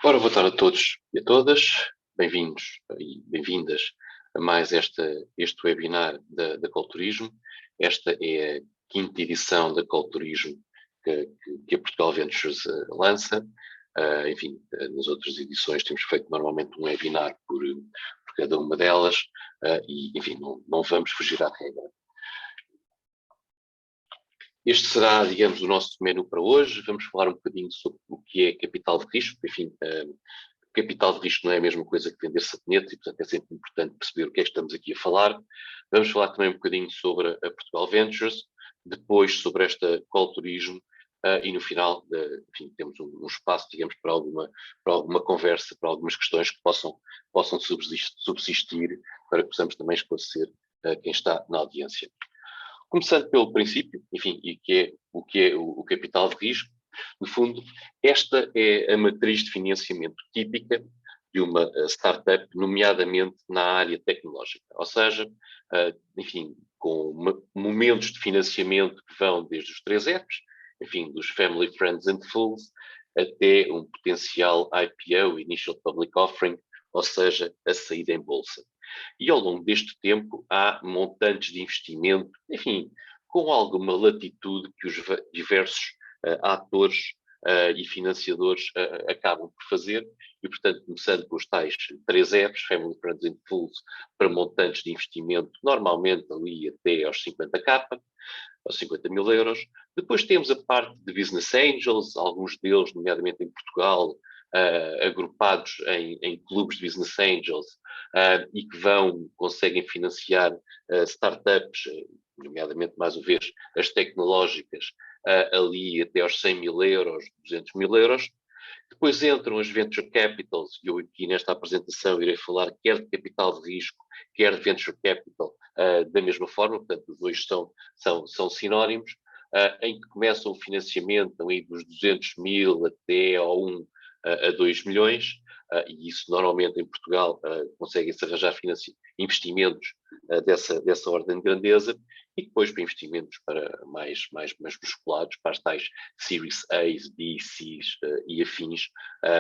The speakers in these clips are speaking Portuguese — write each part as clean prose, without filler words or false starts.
Ora, boa tarde a todos e a todas, bem-vindos e bem-vindas a mais este webinar da Culturismo. Esta é a quinta edição da Culturismo que a Portugal Ventures lança. Enfim, nas outras edições temos feito normalmente um webinar por cada uma delas e, enfim, não vamos fugir à regra. Este será, digamos, o nosso menu para hoje. Vamos falar um bocadinho sobre o que é capital de risco. Enfim, capital de risco não é a mesma coisa que vender sabonete e, portanto, é sempre importante perceber o que é que estamos aqui a falar. Vamos falar também um bocadinho sobre a Portugal Ventures, depois sobre esta Call Turismo e no final, enfim, temos um espaço, digamos, para alguma conversa, para algumas questões que possam subsistir para que possamos também esclarecer quem está na audiência. Começando pelo princípio, enfim, e que é o capital de risco. No fundo, esta é a matriz de financiamento típica de uma startup, nomeadamente na área tecnológica. Ou seja, enfim, com momentos de financiamento que vão desde os 3 Fs, enfim, dos Family, Friends and Fools, até um potencial IPO, Initial Public Offering, ou seja, a saída em bolsa. E ao longo deste tempo há montantes de investimento, enfim, com alguma latitude que os diversos atores e financiadores acabam por fazer, e portanto começando com os tais 3 Fs, Family, Friends and Fools, para montantes de investimento, normalmente ali até aos 50k, aos 50 mil euros. Depois temos a parte de Business Angels, alguns deles, nomeadamente em Portugal, agrupados em clubes de Business Angels e que conseguem financiar startups, nomeadamente, mais uma vez, as tecnológicas, ali até aos 100 mil euros, 200 mil euros. Depois entram as venture capitals, e eu aqui nesta apresentação irei falar quer de capital de risco, quer de venture capital, da mesma forma, portanto, os dois são sinónimos, em que começam o financiamento aí dos 200 mil até ao 2 milhões, e isso normalmente em Portugal conseguem-se arranjar investimentos dessa ordem de grandeza, e depois para investimentos para mais musculados, para as tais Series A's, B, C's e afins,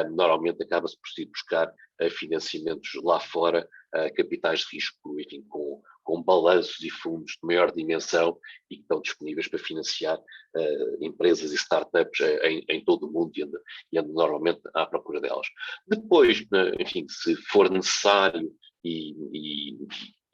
normalmente acaba-se por se buscar financiamentos lá fora, capitais de risco, enfim, com balanços e fundos de maior dimensão e que estão disponíveis para financiar empresas e startups em todo o mundo e ando normalmente à procura delas. Depois, enfim, se for necessário e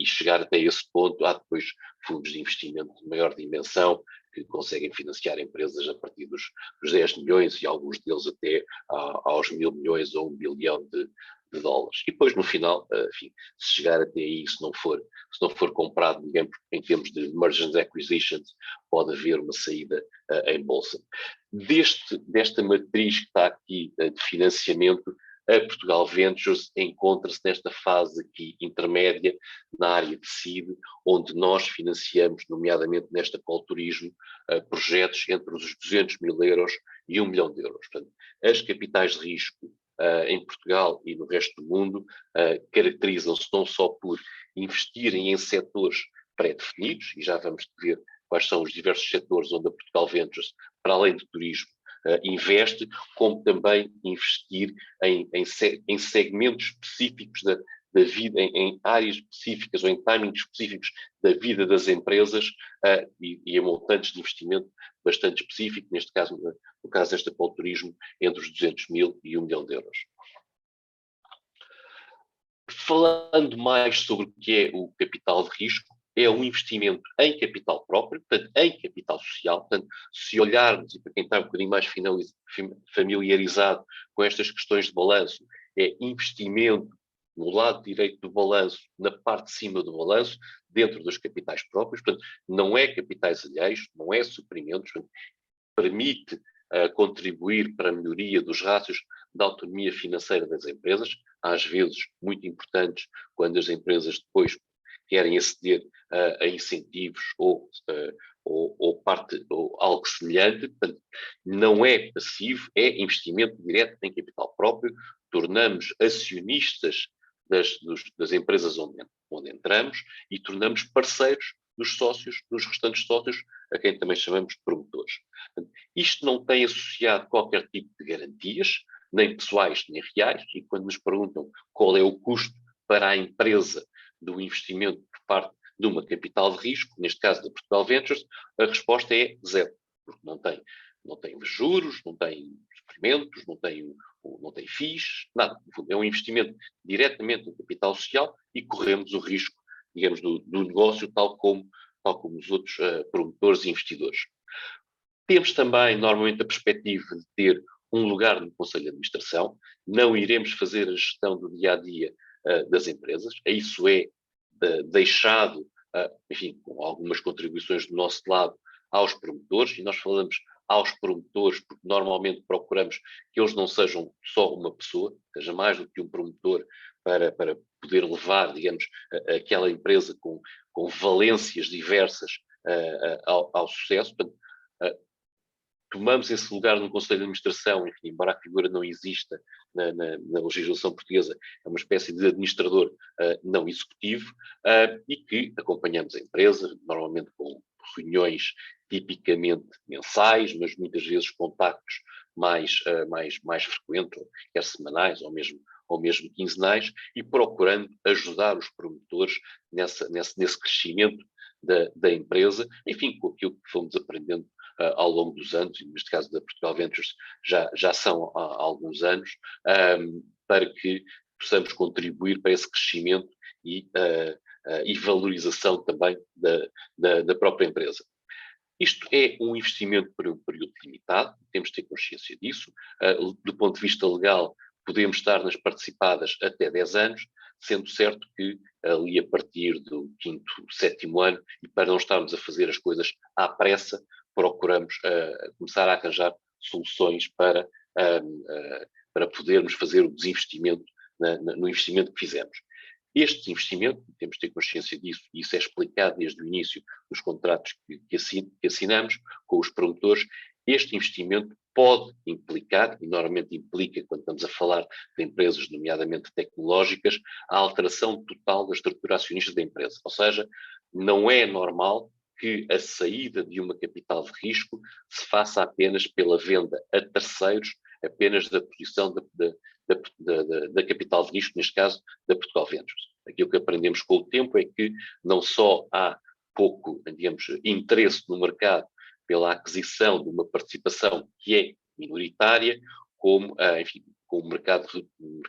chegar até esse ponto, há depois fundos de investimento de maior dimensão que conseguem financiar empresas a partir dos 10 milhões e alguns deles até aos 1.000 milhões ou 1 bilhão de dólares. E depois, no final, enfim, se chegar até aí, se não for comprado, digamos, em termos de mergers and acquisitions, pode haver uma saída em bolsa. Desta matriz que está aqui de financiamento, a Portugal Ventures encontra-se nesta fase aqui intermédia na área de seed, onde nós financiamos, nomeadamente nesta Call Turismo, projetos entre os 200 mil euros e 1 milhão de euros. Portanto, as capitais de risco em Portugal e no resto do mundo caracterizam-se não só por investirem em setores pré-definidos, e já vamos ver quais são os diversos setores onde a Portugal Ventures, para além do turismo, investe, como também investir em segmentos específicos da vida, em áreas específicas ou em timings específicos da vida das empresas e a montantes de investimento bastante específico, neste caso, no caso desta Call Turismo, entre os 200 mil e 1 milhão de euros. Falando mais sobre o que é o capital de risco, é um investimento em capital próprio, portanto, em capital social. Portanto, se olharmos, e para quem está um bocadinho mais familiarizado com estas questões de balanço, é investimento no lado direito do balanço, na parte de cima do balanço, dentro dos capitais próprios. Portanto, não é capitais alheios, não é suprimentos, portanto, permite contribuir para a melhoria dos rácios da autonomia financeira das empresas, às vezes muito importantes quando as empresas depois querem aceder a incentivos ou algo semelhante. Portanto, não é passivo, é investimento direto em capital próprio, tornamos acionistas das empresas onde entramos e tornamos parceiros dos restantes sócios, a quem também chamamos de promotores. Portanto, isto não tem associado qualquer tipo de garantias, nem pessoais nem reais, e quando nos perguntam qual é o custo para a empresa do investimento por parte de uma capital de risco, neste caso da Portugal Ventures, a resposta é zero, porque não tem juros, não tem suprimentos, não tem FIIs, nada. É um investimento diretamente no capital social e corremos o risco, digamos, do negócio, tal como os outros promotores e investidores. Temos também, normalmente, a perspectiva de ter um lugar no Conselho de Administração. Não iremos fazer a gestão do dia-a-dia das empresas. Isso é deixado, enfim, com algumas contribuições do nosso lado aos promotores, e nós falamos aos promotores porque normalmente procuramos que eles não sejam só uma pessoa, seja mais do que um promotor para poder levar, digamos, aquela empresa com valências diversas ao sucesso. Portanto, tomamos esse lugar no Conselho de Administração, enfim, embora a figura não exista na legislação portuguesa, é uma espécie de administrador não executivo, e que acompanhamos a empresa, normalmente com reuniões tipicamente mensais, mas muitas vezes contactos mais frequentes, quer semanais ou mesmo quinzenais, e procurando ajudar os promotores nesse crescimento da empresa, enfim, com aquilo que fomos aprendendo ao longo dos anos, e neste caso da Portugal Ventures já são há alguns anos, para que possamos contribuir para esse crescimento e valorização também da própria empresa. Isto é um investimento por um período limitado, temos de ter consciência disso. Do ponto de vista legal, podemos estar nas participadas até 10 anos, sendo certo que ali a partir do 5º, 7º ano, e para não estarmos a fazer as coisas à pressa, procuramos começar a arranjar soluções para podermos fazer o desinvestimento no investimento que fizemos. Este investimento, temos de ter consciência disso, e isso é explicado desde o início dos contratos que assinamos com os promotores. Este investimento pode implicar, e normalmente implica, quando estamos a falar de empresas, nomeadamente tecnológicas, a alteração total da estrutura acionista da empresa. Ou seja, não é normal que a saída de uma capital de risco se faça apenas pela venda a terceiros, apenas da posição da capital de risco, neste caso, da Portugal Ventures. Aquilo que aprendemos com o tempo é que não só há pouco, digamos, interesse no mercado pela aquisição de uma participação que é minoritária, como, enfim, com o mercado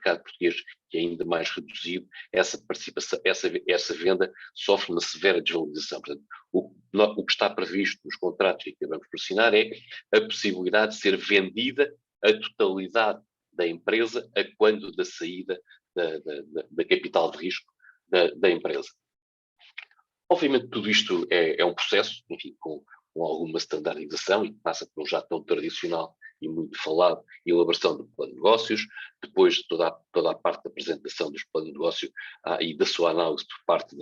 português que é ainda mais reduzido, essa participação, essa venda sofre uma severa desvalorização. Portanto, o que está previsto nos contratos que acabamos por assinar é a possibilidade de ser vendida a totalidade da empresa a quando da saída da capital de risco da empresa. Obviamente tudo isto é um processo, enfim, com alguma standardização, e passa por um já tão tradicional e muito falado, elaboração do plano de negócios, depois toda a parte da apresentação dos planos de negócio e da sua análise por parte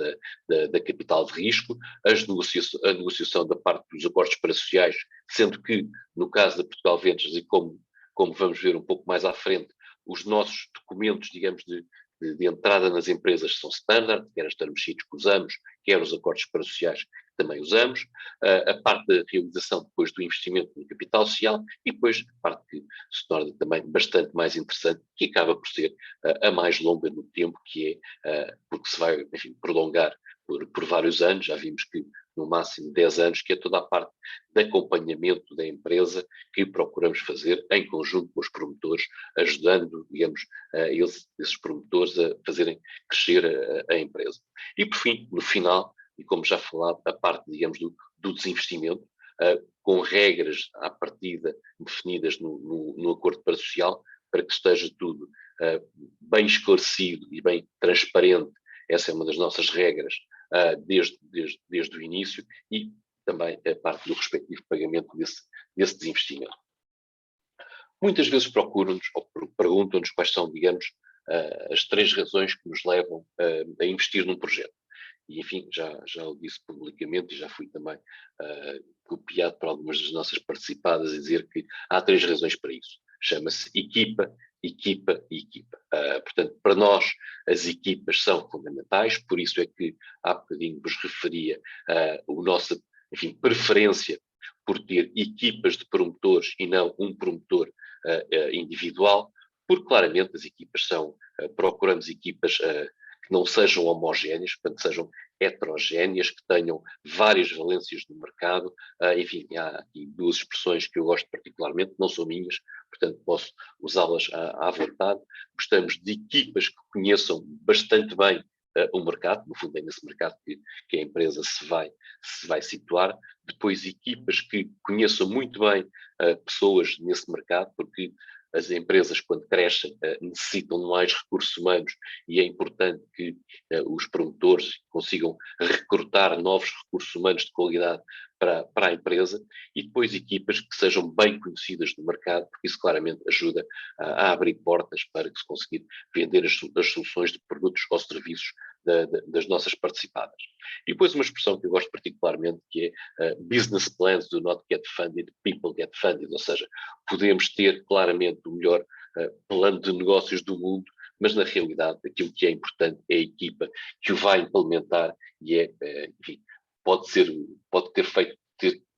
da capital de risco, a negociação da parte dos acordos parasociais, sendo que, no caso da Portugal Ventures, e como vamos ver um pouco mais à frente, os nossos documentos, digamos, de entrada nas empresas são standard, quer as term sheets que usamos, quer os acordos parasociais que também usamos, a parte da realização depois do investimento no capital social, e depois a parte que se torna também bastante mais interessante, que acaba por ser a mais longa no tempo, que é porque se vai, enfim, prolongar por vários anos. Já vimos que no máximo 10 anos, que é toda a parte de acompanhamento da empresa que procuramos fazer em conjunto com os promotores, ajudando, digamos, esses promotores a fazerem crescer a empresa. E, por fim, no final, e como já falado, a parte, digamos, do desinvestimento, com regras à partida definidas no acordo parasocial, para que esteja tudo bem esclarecido e bem transparente. Essa é uma das nossas regras desde o início, e também a parte do respectivo pagamento desse desinvestimento. Muitas vezes procuram-nos ou perguntam-nos quais são, digamos, as 3 razões que nos levam a investir num projeto. E, enfim, já o disse publicamente, e já fui também copiado por algumas das nossas participadas a dizer que há 3 razões para isso. Chama-se equipa, equipa e equipa. Portanto, para nós, as equipas são fundamentais, por isso é que há bocadinho vos referia a nossa, enfim, preferência por ter equipas de promotores e não um promotor individual, porque claramente as equipas procuramos equipas que não sejam homogéneas, portanto, sejam heterogéneas, que tenham várias valências no mercado. Enfim, há aqui duas expressões que eu gosto particularmente, não são minhas, portanto posso usá-las à vontade. Gostamos de equipas que conheçam bastante bem o mercado, no fundo é nesse mercado que a empresa se vai situar. Depois, equipas que conheçam muito bem pessoas nesse mercado, porque as empresas, quando crescem, necessitam de mais recursos humanos e é importante que os promotores consigam recrutar novos recursos humanos de qualidade para a empresa, e depois equipas que sejam bem conhecidas no mercado, porque isso claramente ajuda a abrir portas para que se conseguir vender as soluções de produtos ou serviços das nossas participadas. E depois uma expressão que eu gosto particularmente, que é business plans do not get funded, people get funded, ou seja, podemos ter claramente o melhor plano de negócios do mundo, mas na realidade aquilo que é importante é a equipa que o vai implementar e enfim, pode ter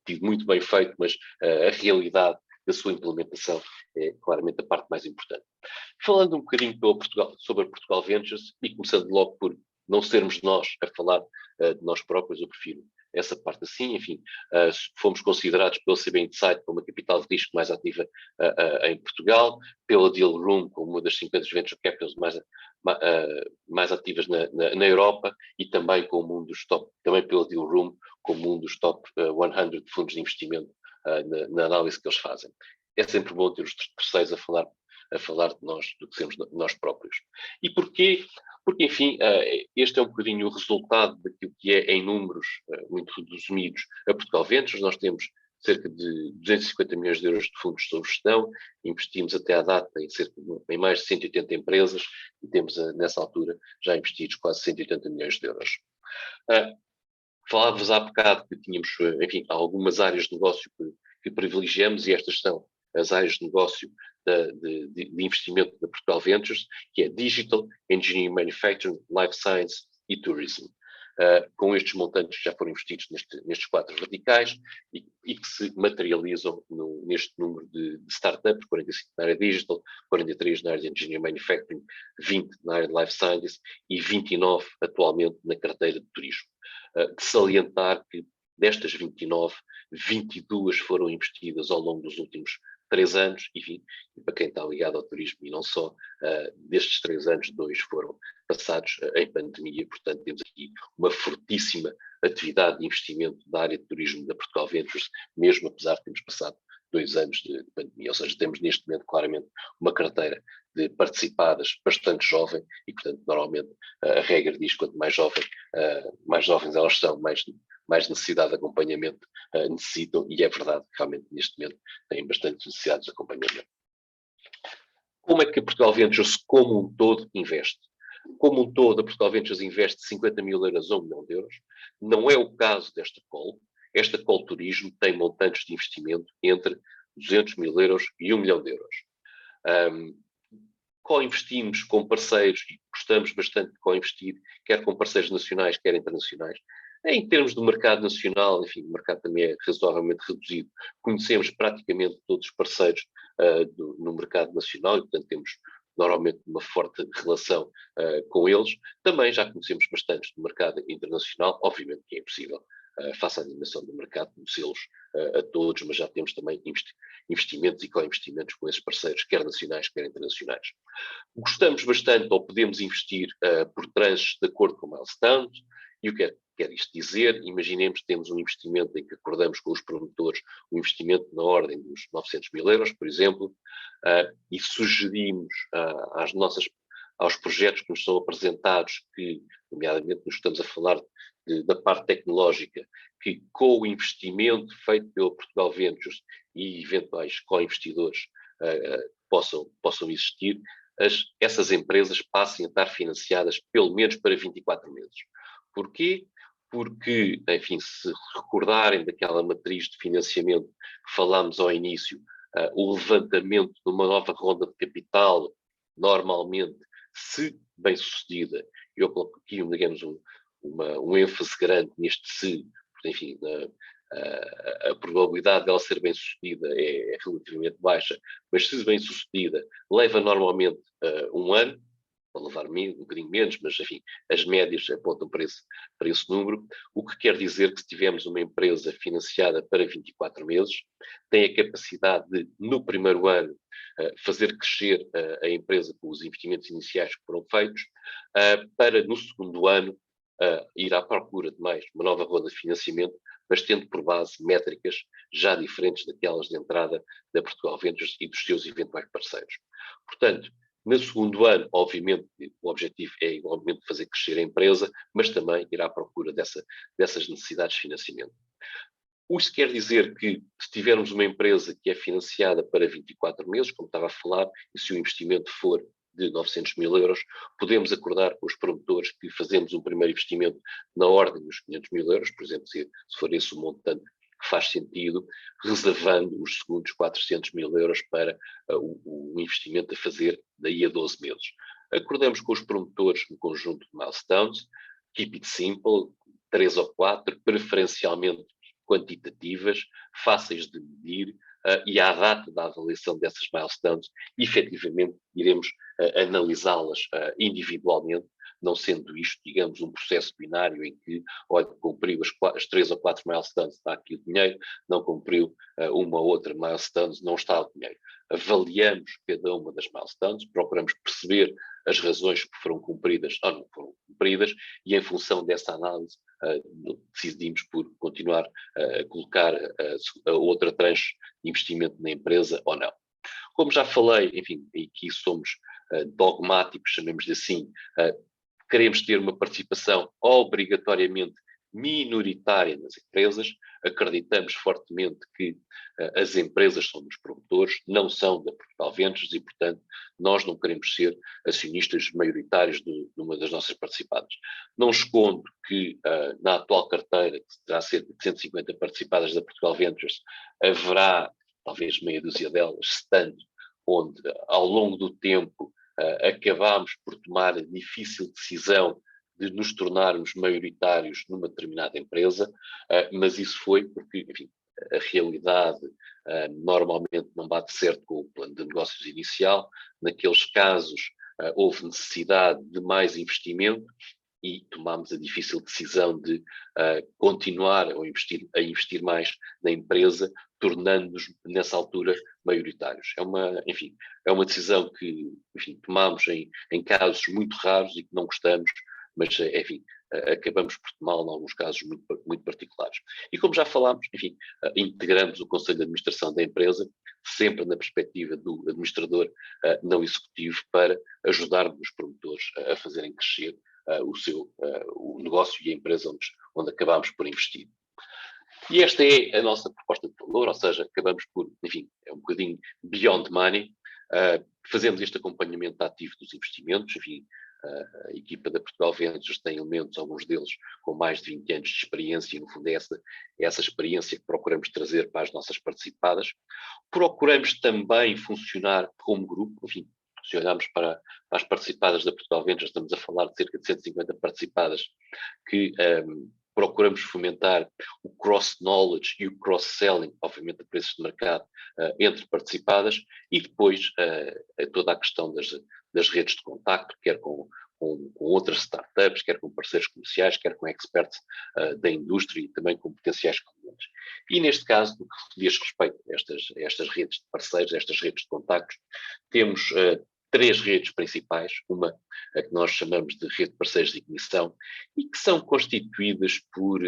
tido muito bem feito, mas a realidade da sua implementação é claramente a parte mais importante. Falando um bocadinho sobre a Portugal Ventures e começando logo por não sermos nós a falar de nós próprios, eu prefiro essa parte assim. Enfim, fomos considerados pelo CB Insight como a capital de risco mais ativa em Portugal, pela Deal Room como uma das 50 venture capitals mais ativas na Europa, e também como também pela Deal Room como um dos top 100 de fundos de investimento na análise que eles fazem. É sempre bom ter os terceiros a falar de nós do que sermos nós próprios. E porquê? Porque, enfim, este é um bocadinho o resultado daquilo que é, em números muito reduzidos, a Portugal Ventures. Nós temos cerca de 250 milhões de euros de fundos sob gestão, investimos até à data em mais de 180 empresas e temos, nessa altura, já investidos quase 180 milhões de euros. Falava-vos há bocado que tínhamos, enfim, algumas áreas de negócio que privilegiamos, e estas são as áreas de negócio de investimento da Portugal Ventures, que é Digital, Engineering, Manufacturing, Life Science e Tourism. Com estes montantes que já foram investidos nestes 4 verticais e que se materializam neste número de startups: 45 na área Digital, 43 na área de Engineering Manufacturing, 20 na área de Life Sciences e 29 atualmente na carteira de Turismo. De salientar que destas 29, 22 foram investidas ao longo dos últimos 3 anos, enfim, e para quem está ligado ao turismo e não só, destes 3 anos, 2 foram passados em pandemia. Portanto, temos aqui uma fortíssima atividade de investimento da área de turismo da Portugal Ventures, mesmo apesar de termos passado 2 anos de pandemia. Ou seja, temos neste momento claramente uma carteira de participadas bastante jovem e, portanto, normalmente a regra diz que quanto mais jovens elas são, mais necessidade de acompanhamento necessitam, e é verdade que realmente neste momento têm bastante necessidades de acompanhamento. Como é que a Portugal Ventures como um todo investe? Como um todo, a Portugal Ventures investe 50 mil euros a 1 milhão de euros. Não é o caso desta call. Esta call turismo tem montantes de investimento entre 200 mil euros e 1 milhão de euros. Co-investimos com parceiros e gostamos bastante de co-investir, quer com parceiros nacionais, quer internacionais. Em termos do mercado nacional, enfim, o mercado também é razoavelmente reduzido. Conhecemos praticamente todos os parceiros no mercado nacional e, portanto, temos normalmente uma forte relação com eles. Também já conhecemos bastante do mercado internacional. Obviamente que é impossível, face à dimensão do mercado, conhecê-los a todos, mas já temos também investimentos e co-investimentos com esses parceiros, quer nacionais, quer internacionais. Gostamos bastante, ou podemos investir por tranches de acordo com milestones. E o que quer isto dizer? Imaginemos que temos um investimento em que acordamos com os promotores um investimento na ordem dos 900 mil euros, por exemplo, e sugerimos aos projetos que nos são apresentados, que, nomeadamente, nos estamos a falar da parte tecnológica, que com o investimento feito pelo Portugal Ventures e eventuais co-investidores possam existir, essas empresas passem a estar financiadas pelo menos para 24 meses. Porquê? Porque, enfim, se recordarem daquela matriz de financiamento que falámos ao início, o levantamento de uma nova ronda de capital, normalmente, se bem sucedida, eu coloco aqui, digamos, um ênfase grande neste se, porque, enfim, a probabilidade dela ser bem-sucedida é relativamente baixa, mas se bem-sucedida, leva normalmente 1 ano, pode levar um bocadinho menos, mas enfim, as médias apontam para esse número, o que quer dizer que se tivermos uma empresa financiada para 24 meses, tem a capacidade de, no primeiro ano, fazer crescer a empresa com os investimentos iniciais que foram feitos, para no segundo ano ir à procura de mais uma nova ronda de financiamento, mas tendo por base métricas já diferentes daquelas de entrada da Portugal Ventures e dos seus eventuais parceiros. Portanto, no segundo ano, obviamente, o objetivo é igualmente fazer crescer a empresa, mas também ir à procura dessas necessidades de financiamento. Isso quer dizer que, se tivermos uma empresa que é financiada para 24 meses, como estava a falar, e se o investimento for de 900 mil euros, podemos acordar com os promotores que fazemos um primeiro investimento na ordem dos 500 mil euros, por exemplo, se for esse o montante que faz sentido, reservando os segundos 400 mil euros para o investimento a fazer daí a 12 meses. Acordamos com os promotores um conjunto de milestones, keep it simple, 3 ou 4, preferencialmente quantitativas, fáceis de medir, e à data da avaliação dessas milestones, efetivamente iremos analisá-las individualmente, não sendo isto, digamos, um processo binário em que, olha, cumpriu as 3 ou 4 milestones, está aqui o dinheiro, não cumpriu uma ou outra milestone, não está o dinheiro. Avaliamos cada uma das milestones, procuramos perceber as razões que foram cumpridas ou não foram cumpridas, e em função dessa análise decidimos por continuar a colocar a outra tranche de investimento na empresa ou não. Como já falei, enfim, e aqui somos dogmáticos, chamemos-lhe assim, queremos ter uma participação obrigatoriamente minoritária nas empresas, acreditamos fortemente que as empresas são dos promotores, não são da Portugal Ventures e, portanto, nós não queremos ser acionistas maioritários de uma das nossas participadas. Não escondo que na atual carteira, que terá cerca de 150 participadas da Portugal Ventures, haverá talvez meia dúzia delas, estando onde ao longo do tempo acabámos por tomar a difícil decisão de nos tornarmos maioritários numa determinada empresa, mas isso foi porque, enfim, a realidade normalmente não bate certo com o plano de negócios inicial. Naqueles casos houve necessidade de mais investimento e tomámos a difícil decisão de continuar a investir mais na empresa, tornando-nos, nessa altura, maioritários. Enfim, é uma decisão que, enfim, tomámos em casos muito raros e que não gostamos, mas, enfim, acabamos por tomá-lo em alguns casos muito, muito particulares. E como já falámos, enfim, integramos o Conselho de Administração da empresa, sempre na perspectiva do administrador não executivo, para ajudar os promotores a fazerem crescer o negócio e a empresa onde acabamos por investir. E esta é a nossa proposta de valor, ou seja, acabamos por, enfim, é um bocadinho beyond money, fazemos este acompanhamento ativo dos investimentos, enfim, a equipa da Portugal Ventures tem elementos, alguns deles com mais de 20 anos de experiência, e no fundo é essa experiência que procuramos trazer para as nossas participadas. Procuramos também funcionar como grupo, enfim, se olharmos para as participadas da Portugal Ventures, estamos a falar de cerca de 150 participadas que procuramos fomentar o cross-knowledge e o cross-selling, obviamente a preços de mercado, entre participadas, e depois toda a questão das redes de contacto, quer com outras startups, quer com parceiros comerciais, quer com experts da indústria e também com potenciais clientes. E neste caso, no que diz respeito a estas redes de parceiros, a estas redes de contactos, temos 3 redes principais, uma a que nós chamamos de rede de parceiros de ignição, e que são constituídas por,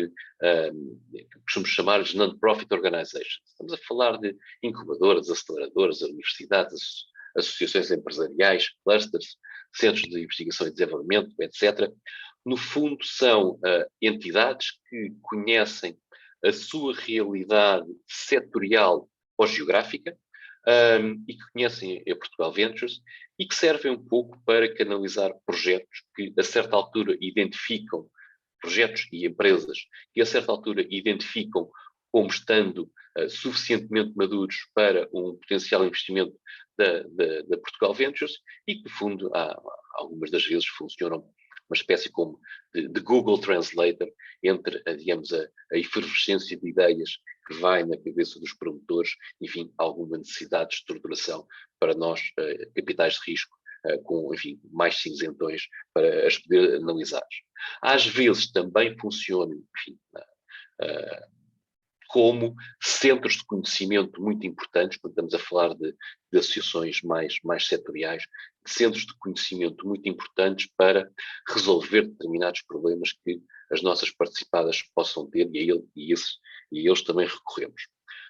costumamos chamar de non-profit organizations. Estamos a falar de incubadoras, aceleradoras, universidades, associações empresariais, clusters, centros de investigação e desenvolvimento, etc. No fundo, são entidades que conhecem a sua realidade setorial ou geográfica, e que conhecem a Portugal Ventures e que servem um pouco para canalizar projetos que, a certa altura, identificam projetos e empresas que, a certa altura, identificam como estando suficientemente maduros para um potencial investimento da Portugal Ventures, e que, no fundo, algumas das vezes funcionam uma espécie como de Google Translator entre, digamos, a efervescência de ideias que vai na cabeça dos promotores, enfim, alguma necessidade de estruturação para nós, capitais de risco, com, enfim, mais cinzentões para as poder analisar. Às vezes também funciona, enfim, como centros de conhecimento muito importantes, quando estamos a falar de associações mais setoriais, de centros de conhecimento muito importantes para resolver determinados problemas que as nossas participadas possam ter e a eles também recorremos.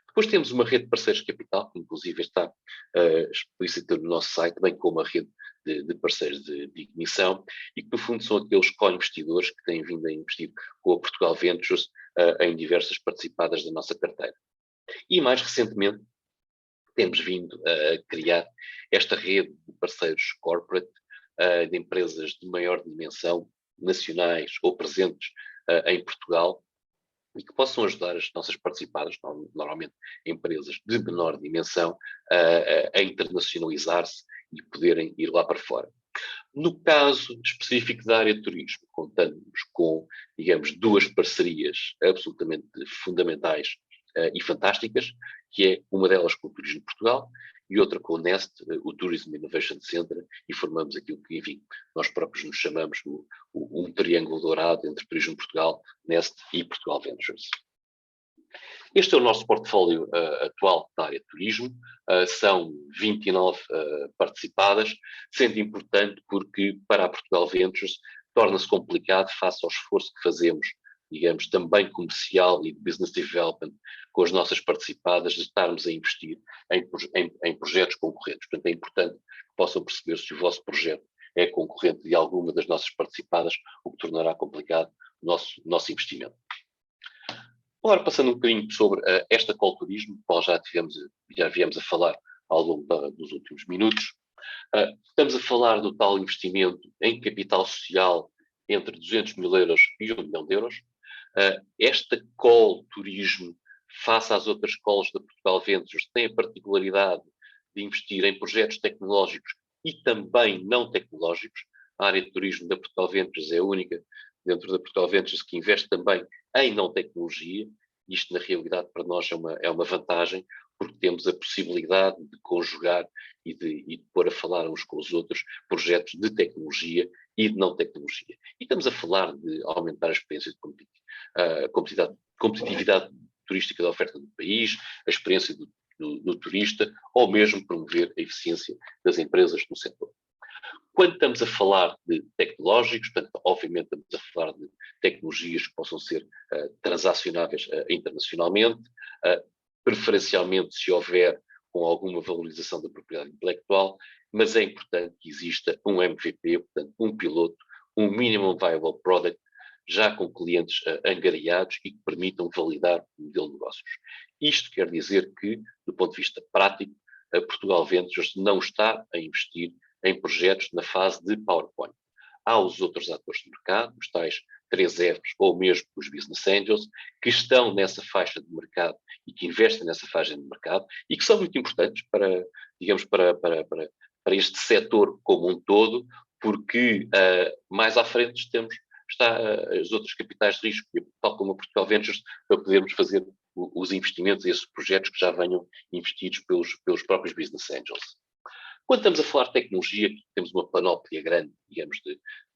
Depois temos uma rede de parceiros de capital, que inclusive está explícita no nosso site, bem como a rede de parceiros de ignição, e que no fundo são aqueles co-investidores que têm vindo a investir com a Portugal Ventures em diversas participadas da nossa carteira. E mais recentemente temos vindo a criar esta rede de parceiros corporate, de empresas de maior dimensão, nacionais ou presentes em Portugal, e que possam ajudar as nossas participadas, normalmente empresas de menor dimensão, a internacionalizar-se e poderem ir lá para fora. No caso específico da área de turismo, contamos com, digamos, duas parcerias absolutamente fundamentais e fantásticas, que é uma delas com o Turismo Portugal e outra com o NEST, o Tourism Innovation Center, e formamos aquilo que, enfim, nós próprios nos chamamos um triângulo dourado entre Turismo Portugal, NEST e Portugal Ventures. Este é o nosso portfólio atual da área de turismo, são 29 participadas, sendo importante porque para a Portugal Ventures torna-se complicado face ao esforço que fazemos, digamos, também comercial e de business development com as nossas participadas, de estarmos a investir em projetos concorrentes. Portanto, é importante que possam perceber se o vosso projeto é concorrente de alguma das nossas participadas, o que tornará complicado o nosso investimento. Agora, passando um bocadinho sobre esta Call Turismo, qual já viemos a falar ao longo dos últimos minutos. Estamos a falar do tal investimento em capital social entre 200 mil euros e 1 milhão de euros. Esta Call Turismo, face às outras calls da Portugal Ventures, tem a particularidade de investir em projetos tecnológicos e também não tecnológicos. A área de turismo da Portugal Ventures é a única dentro da Portugal Ventures que investe também em não tecnologia. Isto, na realidade, para nós é uma vantagem, porque temos a possibilidade de conjugar e de pôr a falar uns com os outros projetos de tecnologia e de não tecnologia. E estamos a falar de aumentar a experiência de competitividade turística da oferta do país, a experiência do turista, ou mesmo promover a eficiência das empresas no setor. Quando estamos a falar de tecnológicos, portanto, obviamente estamos a falar de tecnologias que possam ser transacionáveis internacionalmente, preferencialmente se houver com alguma valorização da propriedade intelectual, mas é importante que exista um MVP, portanto, um piloto, um Minimum Viable Product, já com clientes angariados e que permitam validar o modelo de negócios. Isto quer dizer que, do ponto de vista prático, a Portugal Ventures não está a investir em projetos na fase de PowerPoint. Há os outros atores de mercado, os tais 3Fs ou mesmo os Business Angels, que estão nessa faixa de mercado e que investem nessa faixa de mercado e que são muito importantes para, digamos, para este setor como um todo, porque mais à frente está as outras capitais de risco, tal como a Portugal Ventures, para podermos fazer os investimentos e esses projetos que já venham investidos pelos próprios Business Angels. Quando estamos a falar de tecnologia, temos uma panóplia grande, digamos,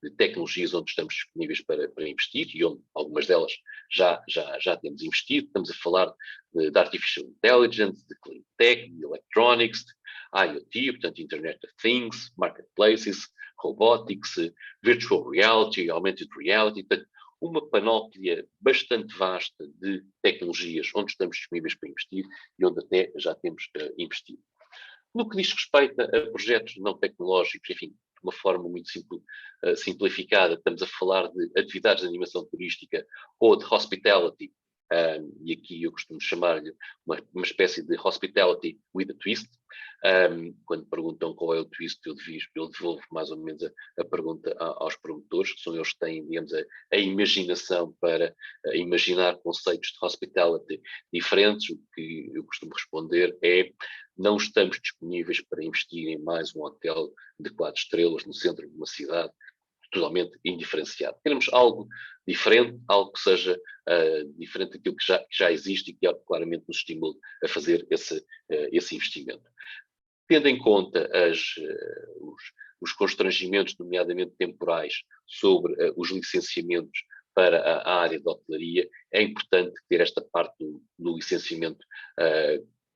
de tecnologias onde estamos disponíveis para investir e onde algumas delas já temos investido. Estamos a falar de Artificial Intelligence, de Clean Tech, de Electronics, de IoT, portanto, Internet of Things, Marketplaces, Robotics, Virtual Reality, Augmented Reality, portanto, uma panóplia bastante vasta de tecnologias onde estamos disponíveis para investir e onde até já temos investido. No que diz respeito a projetos não tecnológicos, enfim, de uma forma muito simplificada, estamos a falar de atividades de animação turística ou de hospitality, e aqui eu costumo chamar-lhe uma espécie de hospitality with a twist. Quando perguntam qual é o twist, eu devolvo mais ou menos a pergunta aos promotores, que são eles que têm, digamos, a imaginação para imaginar conceitos de hospitality diferentes. O que eu costumo responder é: não estamos disponíveis para investir em mais um hotel de 4 estrelas no centro de uma cidade, totalmente indiferenciado. Queremos algo diferente, algo que seja diferente daquilo que já existe e que claramente nos estimule a fazer esse investimento. Tendo em conta os constrangimentos, nomeadamente temporais, sobre os licenciamentos para a área da hotelaria, é importante ter esta parte do licenciamento,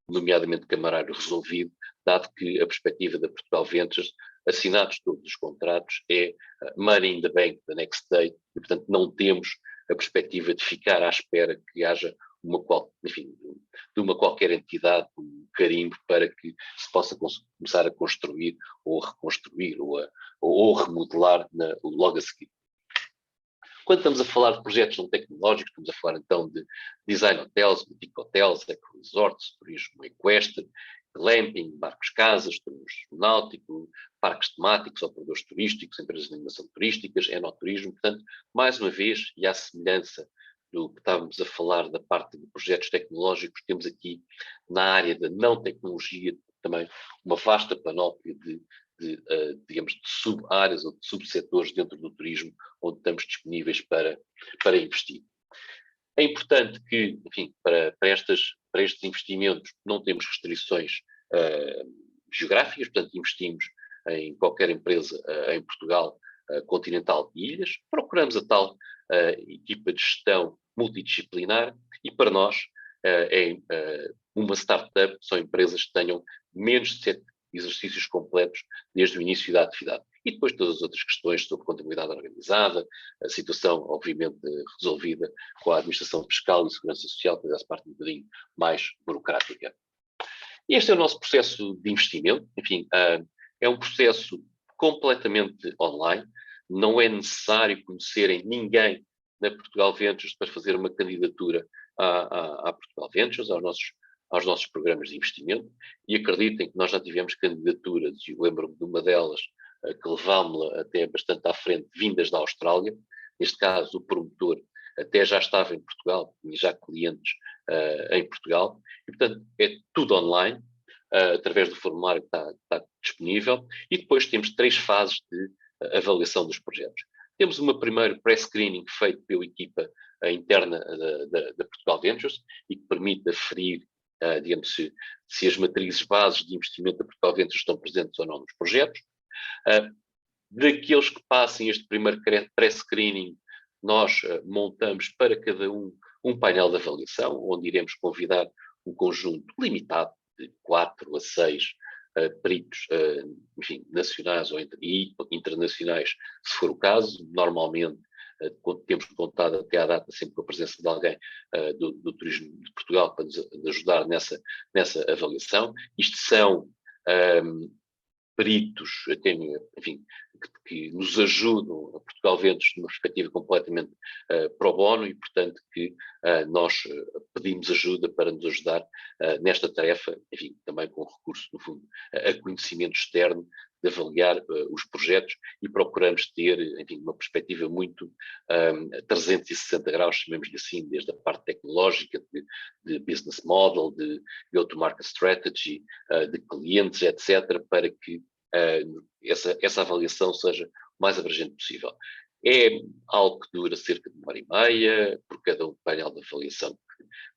nomeadamente camarário, resolvido, dado que a perspectiva da Portugal Ventures, assinados todos os contratos, é money in the bank the next day, e portanto não temos a perspectiva de ficar à espera que haja de uma qualquer entidade, um carimbo, para que se possa começar a construir ou a reconstruir ou remodelar logo a seguir. Quando estamos a falar de projetos não tecnológicos, estamos a falar então de design hotels, boutique hotels, eco-resorts, turismo equestre, glamping, barcos-casas, turismo náutico, parques temáticos, operadores turísticos, empresas de animação turísticas, enoturismo. Portanto, mais uma vez, e à semelhança do que estávamos a falar da parte de projetos tecnológicos, temos aqui na área da não tecnologia também uma vasta panóplia digamos, de sub-áreas ou de subsetores dentro do turismo onde estamos disponíveis para investir. É importante que, enfim, para estes investimentos não temos restrições geográficas, portanto investimos em qualquer empresa em Portugal continental e ilhas, procuramos a tal equipa de gestão multidisciplinar e para nós uma startup são empresas que tenham menos de 7 exercícios completos desde o início da atividade. E depois todas as outras questões sobre contabilidade organizada, a situação, obviamente, resolvida com a administração fiscal e segurança social, que faz parte um bocadinho mais burocrática. Este é o nosso processo de investimento. Enfim, é um processo completamente online. Não é necessário conhecerem ninguém na Portugal Ventures para fazer uma candidatura à Portugal Ventures, aos nossos programas de investimento, e acreditem que nós já tivemos candidaturas, e eu lembro-me de uma delas que levámos-la até bastante à frente, vindas da Austrália. Neste caso, o promotor até já estava em Portugal, tinha já clientes em Portugal, e portanto é tudo online, através do formulário que está disponível, e depois temos 3 fases de avaliação dos projetos. Temos uma primeira pré-screening feito pela equipa interna da Portugal Ventures e que permite aferir, digamos, se as matrizes bases de investimento da Portugal Ventures estão presentes ou não nos projetos. Daqueles que passem este primeiro pré-screening, nós montamos para cada um painel de avaliação, onde iremos convidar um conjunto limitado de 4 a 6 peritos, enfim, nacionais e internacionais, se for o caso. Normalmente temos contado até à data sempre com a presença de alguém do Turismo de Portugal para nos ajudar nessa avaliação. Isto são peritos, enfim, que nos ajudam a Portugal Ventures numa perspectiva completamente pro bono e, portanto, que nós pedimos ajuda para nos ajudar nesta tarefa, enfim, também com recurso, no fundo, a conhecimento externo de avaliar os projetos e procuramos ter, enfim, uma perspectiva muito 360 graus, chamemos-lhe assim, desde a parte tecnológica, de business model, de go-to-market strategy, de clientes, etc., para que essa avaliação seja o mais abrangente possível. É algo que dura cerca de 1h30 por cada painel de avaliação,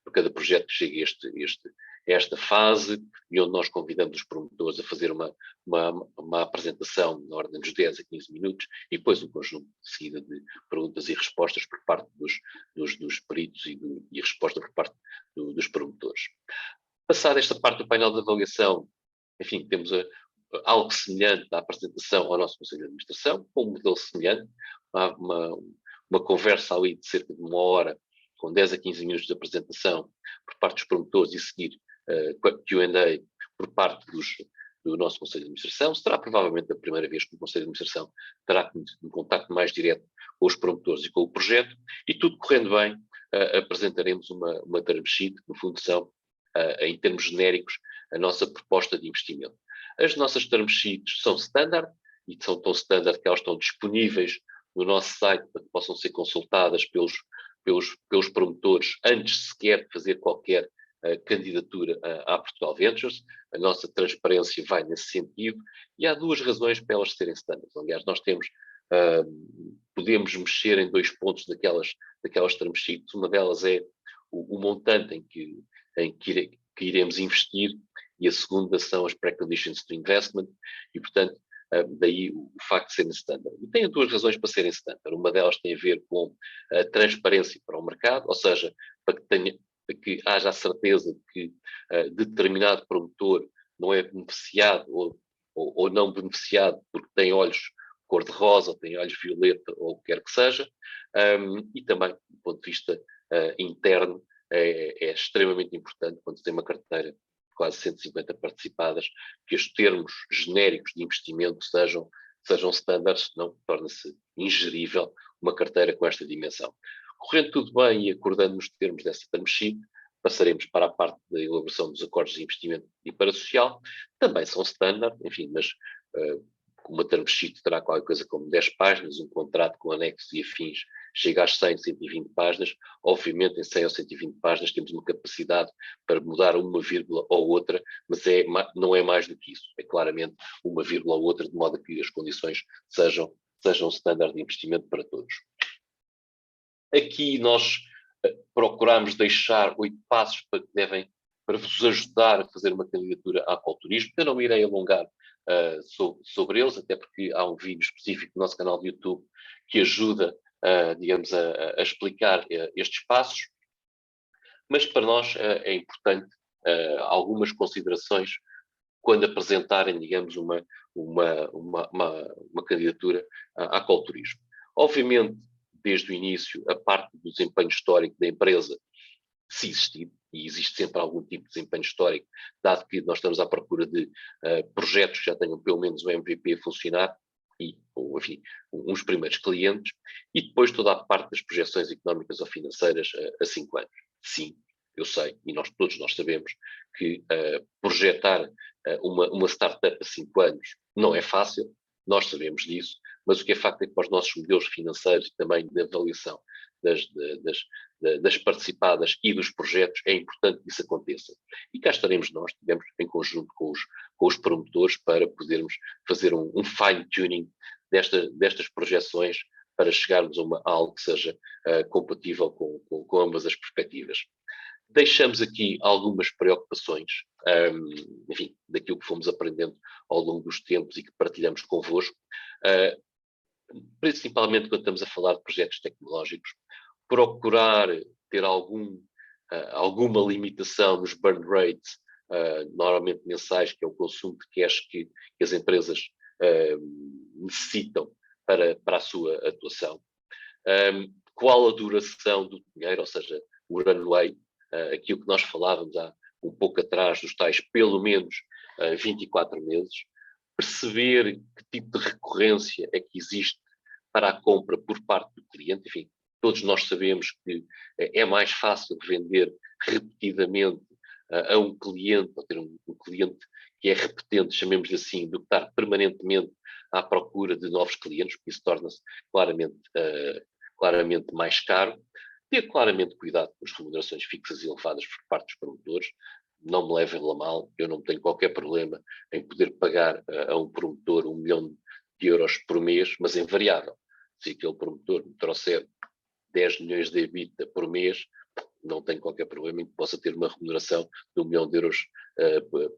por cada projeto que chega a esta fase, e onde nós convidamos os promotores a fazer uma apresentação na ordem dos 10 a 15 minutos e depois um conjunto de seguida de perguntas e respostas por parte dos peritos e resposta por parte dos promotores. Passada esta parte do painel de avaliação, enfim, temos algo semelhante à apresentação ao nosso Conselho de Administração, com um modelo semelhante, uma conversa ali de cerca de 1 hora, com 10 a 15 minutos de apresentação por parte dos promotores e seguir Q&A por parte do nosso Conselho de Administração. Será provavelmente a primeira vez que o Conselho de Administração terá um contacto mais direto com os promotores e com o projeto, e tudo correndo bem, apresentaremos uma term sheet, que no fundo são, em termos genéricos, a nossa proposta de investimento. As nossas term sheets são standard, e são tão standard que elas estão disponíveis no nosso site para que possam ser consultadas pelos promotores antes sequer de fazer qualquer candidatura à Portugal Ventures. A nossa transparência vai nesse sentido e há 2 razões para elas serem standards. Aliás, nós temos podemos mexer em 2 pontos daquelas term sheets. Uma delas é o montante em que iremos investir, e a segunda são as preconditions to investment, e, portanto, daí o facto de serem standard. E tem 2 razões para serem standard. Uma delas tem a ver com a transparência para o mercado, ou seja, para que haja a certeza de que determinado promotor não é beneficiado ou não beneficiado porque tem olhos cor-de-rosa, tem olhos violeta, ou o que quer que seja, e também, do ponto de vista interno, é extremamente importante, quando tem uma carteira de quase 150 participadas, que os termos genéricos de investimento sejam standards, senão torna-se ingerível uma carteira com esta dimensão. Correndo tudo bem e acordando nos termos dessa term sheet, passaremos para a parte da elaboração dos acordos de investimento e parasocial. Também são standard, enfim, mas uma term sheet terá qualquer coisa como 10 páginas, um contrato com anexos e afins chega às 100, 120 páginas. Obviamente, em 100 ou 120 páginas temos uma capacidade para mudar uma vírgula ou outra, mas não é mais do que isso. É claramente uma vírgula ou outra, de modo a que as condições sejam standard de investimento para todos. Aqui nós procuramos deixar 8 passos para vos ajudar a fazer uma candidatura a aquaculturismo. Eu não me irei alongar sobre eles, até porque há um vídeo específico no nosso canal de YouTube que ajuda, digamos, a explicar estes passos. Mas para nós é importante algumas considerações quando apresentarem, digamos, uma candidatura a aquaculturismo. Obviamente, desde o início, a parte do desempenho histórico da empresa, se existir, e existe sempre algum tipo de desempenho histórico, dado que nós estamos à procura de projetos que já tenham pelo menos um MVP a funcionar, ou, enfim, uns primeiros clientes, e depois toda a parte das projeções económicas ou financeiras a 5 anos. Sim, eu sei, e todos nós sabemos, que projetar uma startup a 5 anos não é fácil, nós sabemos disso, mas o que é facto é que para os nossos modelos financeiros e também de avaliação das participadas e dos projetos, é importante que isso aconteça. E cá estaremos nós, digamos, em conjunto com os promotores, para podermos fazer um fine-tuning destas projeções, para chegarmos a algo que seja compatível com ambas as perspectivas. Deixamos aqui algumas preocupações, enfim, daquilo que fomos aprendendo ao longo dos tempos e que partilhamos convosco, principalmente quando estamos a falar de projetos tecnológicos, procurar ter alguma limitação nos burn rates, normalmente mensais, que é o consumo de cash que as empresas necessitam para a sua atuação. Qual a duração do dinheiro, ou seja, o runway, aquilo que nós falávamos há um pouco atrás, dos tais pelo menos 24 meses, perceber que tipo de recorrência é que existe para a compra por parte do cliente. Enfim, todos nós sabemos que é mais fácil vender repetidamente a um cliente, ou ter um cliente que é repetente, chamemos-lhe assim, do que estar permanentemente à procura de novos clientes, porque isso torna-se claramente mais caro. Ter claramente cuidado com as remunerações fixas e elevadas por parte dos promotores. Não me levem a mal, eu não tenho qualquer problema em poder pagar a um promotor 1 milhão de euros por mês, mas em variável. Se aquele promotor me trouxer 10 milhões de EBITDA por mês, não tenho qualquer problema em que possa ter uma remuneração de 1 milhão de euros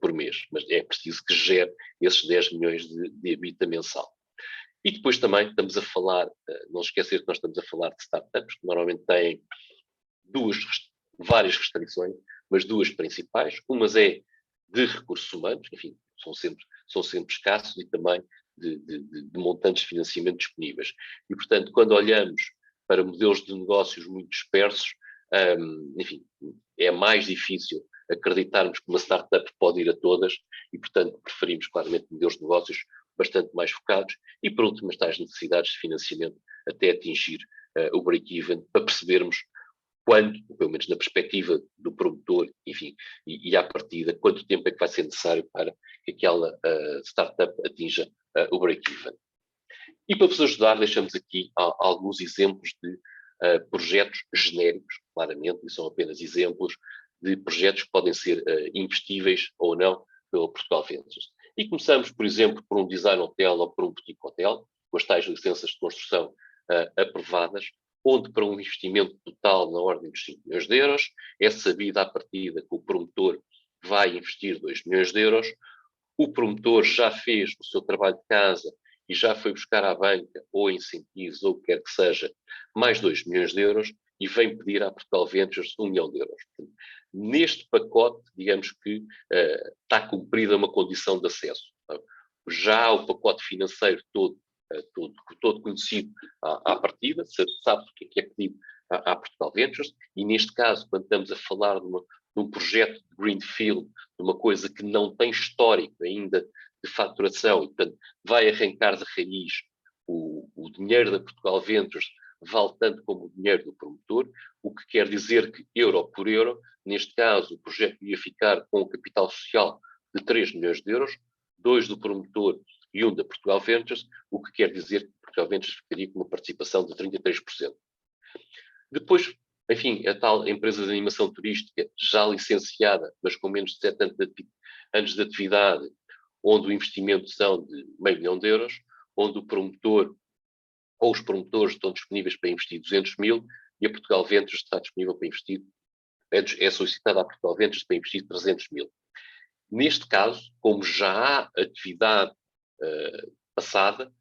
por mês. Mas é preciso que gere esses 10 milhões de EBITDA mensal. E depois também estamos a falar, não esquecer que nós estamos a falar de startups, que normalmente têm várias restrições, mas 2 principais. Umas é de recursos humanos, enfim, são sempre escassos, e também de montantes de financiamento disponíveis. E, portanto, quando olhamos para modelos de negócios muito dispersos, enfim, é mais difícil acreditarmos que uma startup pode ir a todas, e, portanto, preferimos claramente modelos de negócios bastante mais focados, e por último as tais necessidades de financiamento até atingir o break-even, para percebermos quando, ou pelo menos na perspectiva do promotor, enfim, e à partida, quanto tempo é que vai ser necessário para que aquela startup atinja o break-even. E para vos ajudar, deixamos aqui alguns exemplos de projetos genéricos, claramente, e são apenas exemplos de projetos que podem ser investíveis ou não pela Portugal Ventures. E começamos, por exemplo, por um design hotel ou por um boutique hotel. com as tais licenças de construção aprovadas, onde para um investimento total na ordem dos 5 milhões de euros, é sabido à partida que o promotor vai investir 2 milhões de euros, o promotor já fez o seu trabalho de casa e já foi buscar à banca, ou incentivos, ou o que quer que seja, mais 2 milhões de euros, e vem pedir à Portugal Ventures 1 milhão de euros. Portanto, neste pacote, digamos que está cumprida uma condição de acesso. Já o pacote financeiro todo conhecido à partida, sabe o que é pedido à Portugal Ventures, e neste caso, quando estamos a falar de um projeto de Greenfield, de uma coisa que não tem histórico ainda de faturação, e portanto vai arrancar de raiz o dinheiro da Portugal Ventures, vale tanto como o dinheiro do promotor, o que quer dizer que, euro por euro, neste caso, o projeto ia ficar com um capital social de 3 milhões de euros, 2 do promotor e 1 da Portugal Ventures, o que quer dizer que Portugal Ventures ficaria com uma participação de 33%. Depois, enfim, a tal empresa de animação turística, já licenciada, mas com menos de 7 anos de atividade, onde o investimento são de meio milhão de euros, onde o promotor ou os promotores estão disponíveis para investir 200 mil e a Portugal Ventures está disponível para investir, é solicitada à Portugal Ventures para investir 300 mil. Neste caso, como já há atividade passada,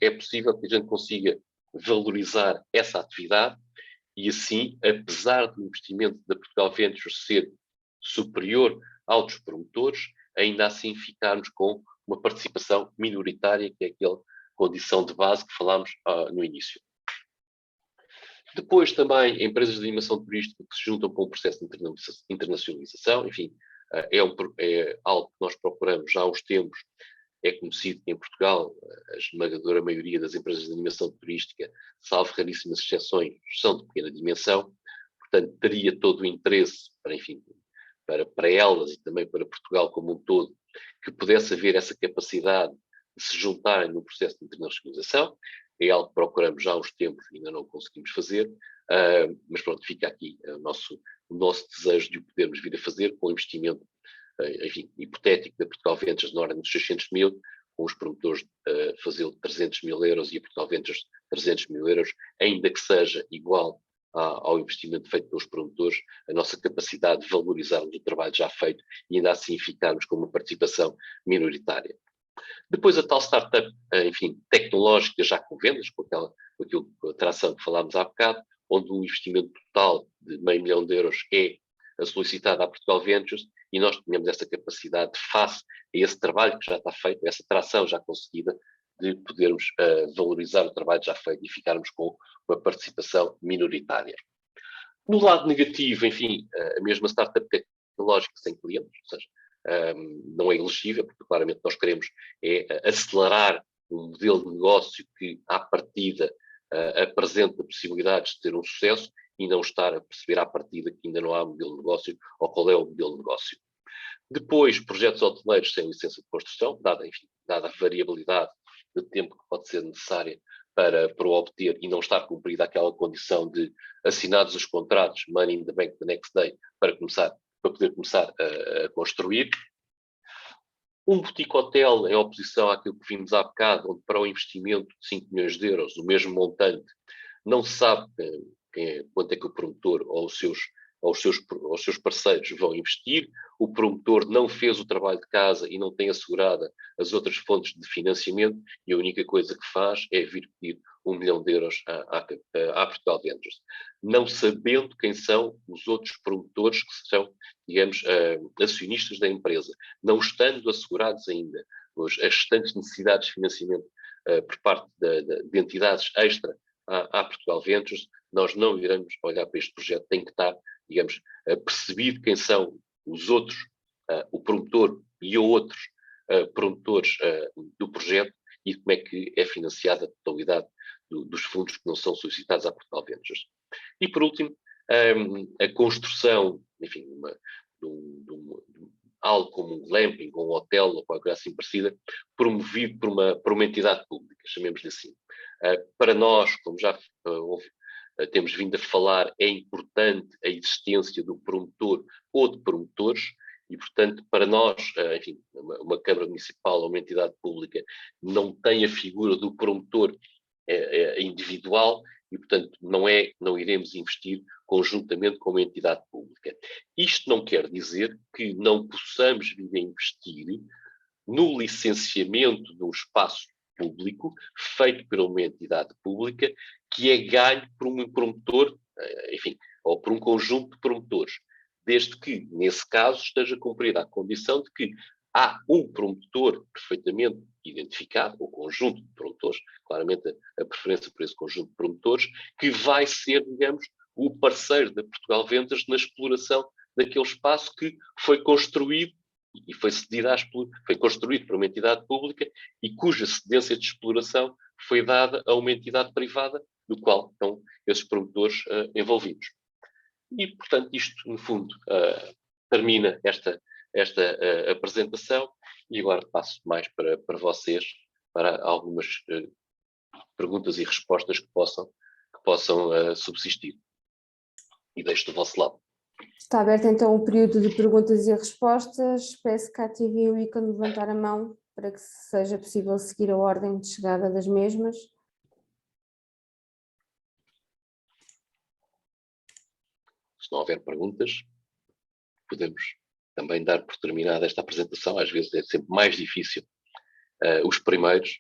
é possível que a gente consiga valorizar essa atividade e assim, apesar do investimento da Portugal Ventures ser superior ao dos promotores, ainda assim ficarmos com uma participação minoritária, que é aquela condição de base que falámos no início. Depois também empresas de animação turística que se juntam com o processo de internacionalização, enfim, é algo que nós procuramos já há uns tempos. É conhecido que em Portugal a esmagadora maioria das empresas de animação turística, salvo raríssimas exceções, são de pequena dimensão, portanto teria todo o interesse para elas e também para Portugal como um todo, que pudesse haver essa capacidade de se juntarem no processo de internacionalização. É algo que procuramos já há uns tempos e ainda não conseguimos fazer, mas pronto, fica aqui o nosso desejo de o podermos vir a fazer com investimento, enfim, hipotético da Portugal Ventures na ordem dos 600 mil, com os promotores fazê-lo de 300 mil euros e a Portugal Ventures 300 mil euros, ainda que seja igual ao investimento feito pelos promotores, a nossa capacidade de valorizarmos o trabalho já feito e ainda assim ficarmos com uma participação minoritária. Depois a tal startup, enfim, tecnológica já com vendas, com a tração que falámos há bocado, onde o investimento total de meio milhão de euros é solicitado à Portugal Ventures e nós tínhamos essa capacidade face a esse trabalho que já está feito, essa tração já conseguida, de podermos valorizar o trabalho já feito e ficarmos com uma participação minoritária. No lado negativo, enfim, a mesma startup tecnológica sem clientes, ou seja, não é elegível, porque claramente nós queremos acelerar um modelo de negócio que, à partida, apresenta possibilidades de ter um sucesso e não estar a perceber à partida que ainda não há modelo de negócio ou qual é o modelo de negócio. Depois, projetos hoteleiros sem licença de construção, dada a variabilidade de tempo que pode ser necessária para o obter e não estar cumprida aquela condição de assinados os contratos, money in the bank the next day, para poder começar a construir. Um boutique hotel em oposição àquilo que vimos há bocado, onde para o investimento de 5 milhões de euros, o mesmo montante, não se sabe quanto é que o promotor ou os seus parceiros vão investir. O promotor não fez o trabalho de casa e não tem assegurada as outras fontes de financiamento e a única coisa que faz é vir pedir 1 milhão de euros à Portugal Ventures, não sabendo quem são os outros promotores que são, digamos, acionistas da empresa, não estando assegurados ainda as restantes necessidades de financiamento por parte de entidades extra à Portugal Ventures. Nós não iremos olhar para este projeto, tem que estar, digamos, percebido quem são os outros, o promotor e outros promotores do projeto e como é que é financiada a totalidade dos fundos que não são solicitados à Portugal Ventures. E, por último, a construção, enfim, algo como um glamping, ou um hotel, ou qualquer coisa assim parecida, promovido por uma entidade pública, chamemos-lhe assim. Para nós, como já temos vindo a falar, é importante a existência do promotor ou de promotores, E, portanto, para nós, enfim, uma Câmara Municipal ou uma entidade pública não tem a figura do promotor individual e, portanto, não iremos investir conjuntamente com uma entidade pública. Isto não quer dizer que não possamos vir a investir no licenciamento de um espaço público feito por uma entidade pública que é ganho por um promotor, enfim, ou por um conjunto de promotores, desde que, nesse caso, esteja cumprida a condição de que há um promotor perfeitamente identificado, ou conjunto de promotores, claramente a preferência por esse conjunto de promotores, que vai ser, digamos, o parceiro da Portugal Vendas na exploração daquele espaço que foi construído e foi cedido foi construído por uma entidade pública e cuja cedência de exploração foi dada a uma entidade privada, do qual estão esses promotores envolvidos. E, portanto, isto, no fundo, termina esta apresentação e agora passo mais para vocês, para algumas perguntas e respostas que possam subsistir. E deixo do vosso lado. Está aberto então o período de perguntas e respostas. Peço que ativem o ícone de levantar a mão para que seja possível seguir a ordem de chegada das mesmas. Se não houver perguntas, podemos também dar por terminada esta apresentação. Às vezes é sempre mais difícil os primeiros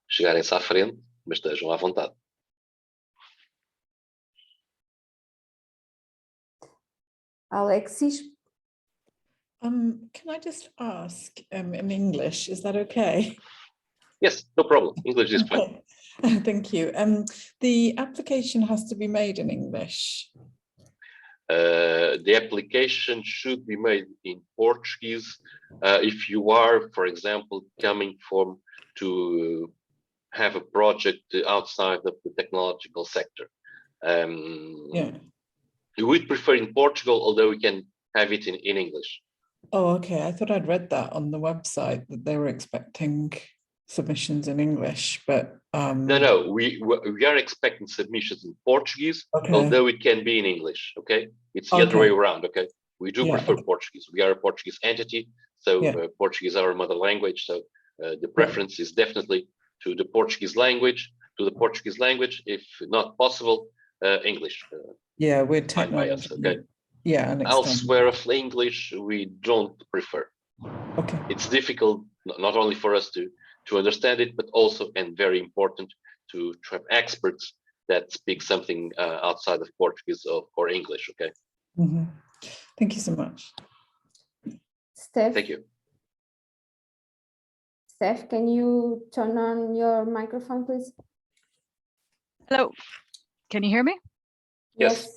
chegarem-se à frente, mas estejam à vontade. Alexis? Can I just ask in English, is that okay? Yes, no problem. English is fine. Thank you. The application has to be made in English. The application should be made in Portuguese if you are, for example, coming to have a project outside of the technological sector. We would prefer in Portugal, although we can have it in English. Oh, okay. I thought I'd read that on the website that they were expecting submissions in English, but no, we are expecting submissions in Portuguese, okay. although it can be in English. Okay, it's the other way around. Okay, we do prefer Portuguese. We are a Portuguese entity, so Portuguese is our mother language. So the preference is definitely to the Portuguese language. If not possible, English. We're technology. Okay. And elsewhere of English we don't prefer. Okay. It's difficult not only for us to understand it, but also, and very important, to have experts that speak something outside of Portuguese or English. Okay. Mm-hmm. Thank you so much. Steph? Thank you. Steph, can you turn on your microphone, please? Hello. Can you hear me? Yes.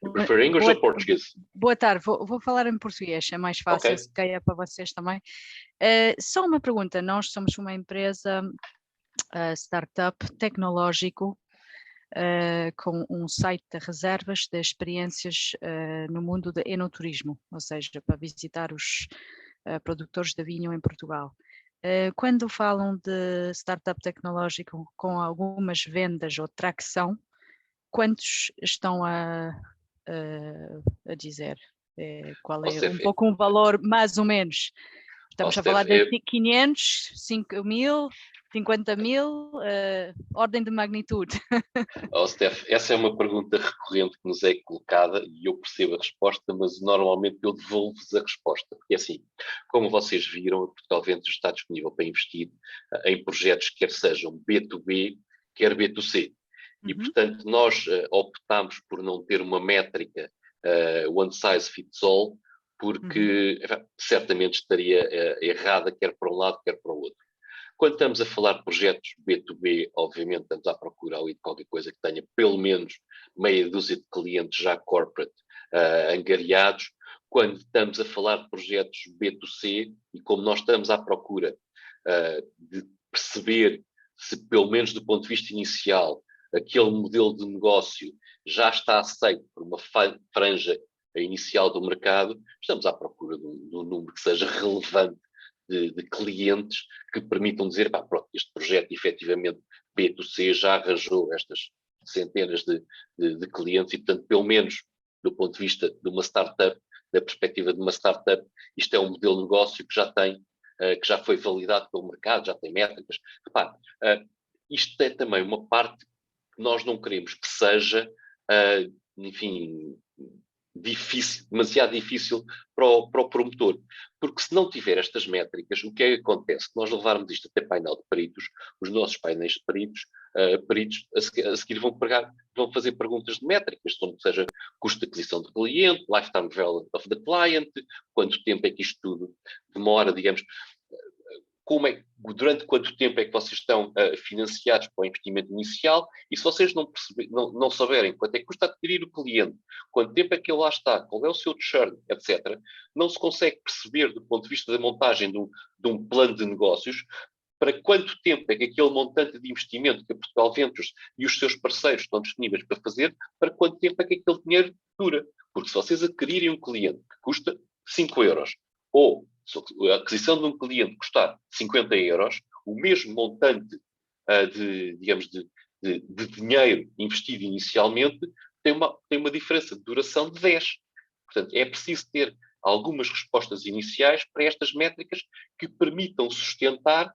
You prefer English or Portuguese? Boa tarde, vou falar em português, é mais fácil, se calhar para vocês também. Só uma pergunta, nós somos uma empresa startup tecnológico com um site de reservas de experiências no mundo do enoturismo, ou seja, para visitar os produtores de vinho em Portugal. Quando falam de startup tecnológico com algumas vendas ou tração, quantos estão a dizer? Qual é um pouco um valor, mais ou menos? Estamos a falar de 500, 5 mil, 50 mil, ordem de magnitude. Steph, essa é uma pergunta recorrente que nos é colocada e eu percebo a resposta, mas normalmente eu devolvo-vos a resposta, porque assim, como vocês viram, a Portugal Vendas está disponível para investir em projetos quer sejam B2B, quer B2C. E, portanto, nós optámos por não ter uma métrica one size fits all, porque certamente estaria errada, quer para um lado, quer para o outro. Quando estamos a falar de projetos B2B, obviamente estamos à procura ali de qualquer coisa que tenha pelo menos meia dúzia de clientes já corporate angariados. Quando estamos a falar de projetos B2C, e como nós estamos à procura de perceber se, pelo menos do ponto de vista inicial, aquele modelo de negócio já está aceito por uma franja inicial do mercado, estamos à procura de um número que seja relevante de clientes que permitam dizer, pronto, este projeto efetivamente B2C já arranjou estas centenas de clientes e, portanto, pelo menos do ponto de vista de uma startup, da perspectiva de uma startup, isto é um modelo de negócio que já tem, que já foi validado pelo mercado, já tem métricas. Repare, isto é também uma parte que nós não queremos que seja, enfim, difícil, demasiado difícil para o promotor. Porque se não tiver estas métricas, o que é que acontece? Se nós levarmos isto até painel de peritos, os nossos painéis de peritos, peritos a seguir vão fazer perguntas de métricas, seja custo de aquisição do cliente, lifetime value of the client, quanto tempo é que isto tudo demora, digamos, durante quanto tempo é que vocês estão financiados para o investimento inicial, e se vocês não souberem quanto é que custa adquirir o cliente, quanto tempo é que ele lá está, qual é o seu churn, etc., não se consegue perceber do ponto de vista da montagem de um plano de negócios para quanto tempo é que aquele montante de investimento que a Portugal Ventures e os seus parceiros estão disponíveis para fazer, para quanto tempo é que aquele dinheiro dura. Porque se vocês adquirirem um cliente que custa 5 euros, ou se a aquisição de um cliente custar 50 euros, o mesmo montante digamos, de dinheiro investido inicialmente tem uma diferença de duração de 10. Portanto, é preciso ter algumas respostas iniciais para estas métricas que permitam sustentar,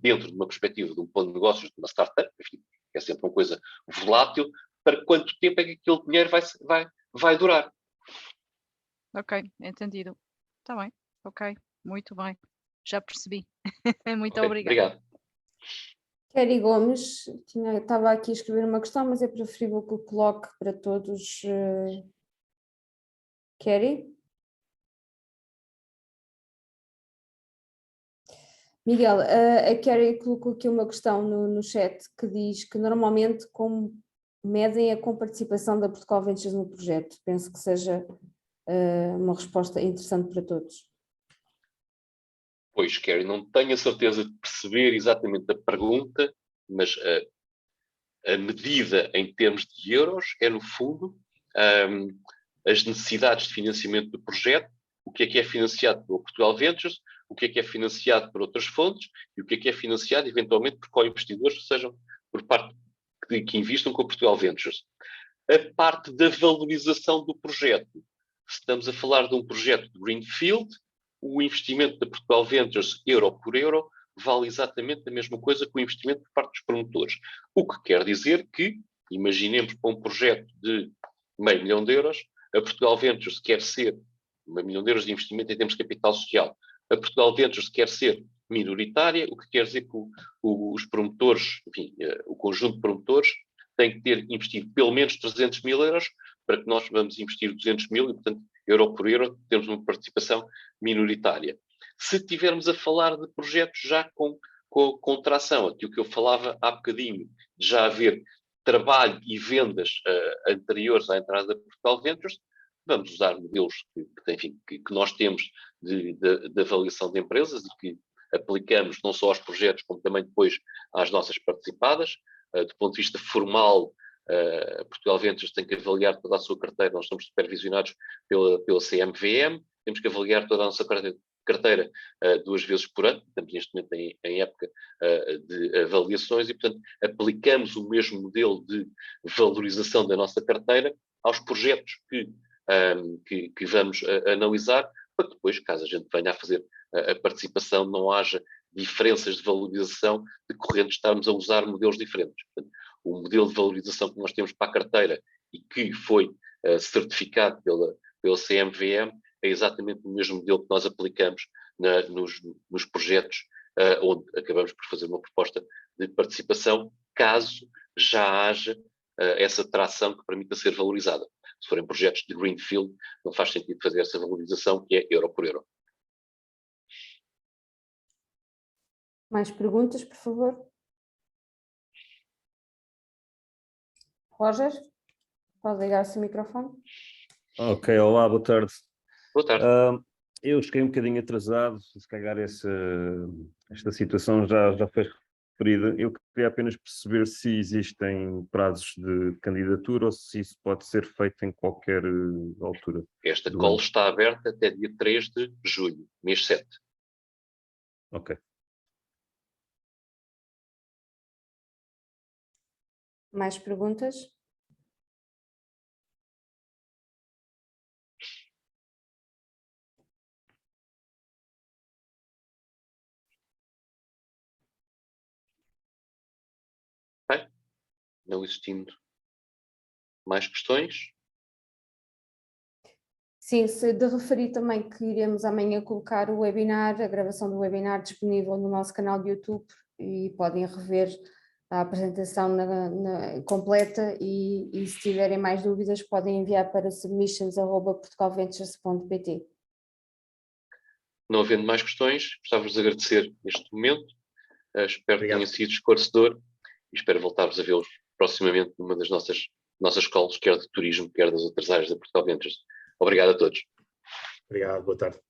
dentro de uma perspectiva de um plano de negócios de uma startup, enfim, é sempre uma coisa volátil, para quanto tempo é que aquele dinheiro vai durar. Ok, entendido. Está bem, ok, muito bem. Já percebi. Muito Okay, obrigada. obrigado. Kerry Gomes, estava aqui a escrever uma questão, mas é preferível que eu coloque para todos. Kerry? Miguel, a Kerry colocou aqui uma questão no chat que diz que normalmente como medem a comparticipação da Portugal Ventures no projeto. Penso que seja uma resposta interessante para todos. Pois, Kerry, não tenho a certeza de perceber exatamente a pergunta, mas a medida em termos de euros é, no fundo, as necessidades de financiamento do projeto, o que é financiado pelo Portugal Ventures, o que é financiado por outras fontes e o que é financiado, eventualmente, por co-investidores, sejam por parte que investam com o Portugal Ventures. A parte da valorização do projeto. Se estamos a falar de um projeto de Greenfield, o investimento da Portugal Ventures, euro por euro, vale exatamente a mesma coisa que o investimento por parte dos promotores. O que quer dizer que, imaginemos para um projeto de €500 mil, a Portugal Ventures quer ser €1 milhão de investimento em termos de capital social. A Portugal Ventures quer ser minoritária, o que quer dizer que os promotores, enfim, o conjunto de promotores tem que ter investido pelo menos €300 mil para que nós vamos investir 200 mil e, portanto, euro por euro, temos uma participação minoritária. Se estivermos a falar de projetos já com tração, aquilo que eu falava há bocadinho, de já haver trabalho e vendas anteriores à entrada da Portugal Ventures, vamos usar modelos que nós temos de avaliação de empresas e que aplicamos não só aos projetos, como também depois às nossas participadas. Do ponto de vista formal, Portugal Ventures tem que avaliar toda a sua carteira, nós somos supervisionados pela CMVM, temos que avaliar toda a nossa carteira 2 vezes por ano, estamos neste momento em época de avaliações e, portanto, aplicamos o mesmo modelo de valorização da nossa carteira aos projetos que vamos analisar, para que depois, caso a gente venha a fazer a participação, não haja diferenças de valorização decorrentes de estarmos a usar modelos diferentes. Portanto, o modelo de valorização que nós temos para a carteira e que foi certificado pela CMVM é exatamente o mesmo modelo que nós aplicamos nos projetos onde acabamos por fazer uma proposta de participação, caso já haja essa tração que permita ser valorizada. Se forem projetos de Greenfield, não faz sentido fazer essa valorização, que é euro por euro. Mais perguntas, por favor? Roger, pode ligar o seu microfone. Ok, olá, boa tarde. Boa tarde. Eu cheguei um bocadinho atrasado, se calhar esta situação já foi referida. Eu queria apenas perceber se existem prazos de candidatura ou se isso pode ser feito em qualquer altura. Esta call está aberta até dia 3 de julho, mês 7. Ok. Mais perguntas? Não existindo mais questões? Sim, se de referir também que iremos amanhã colocar o webinar, a gravação do webinar disponível no nosso canal de YouTube e podem rever a apresentação completa e se tiverem mais dúvidas podem enviar para submissions@portugalventures.pt. Não havendo mais questões, gostava-vos de agradecer este momento. Espero que Obrigado. tenha sido esclarecedor e espero voltar-vos a vê-los proximamente numa das nossas calls, quer de turismo, quer das outras áreas da Portugal Ventures. Obrigado a todos. Obrigado, boa tarde.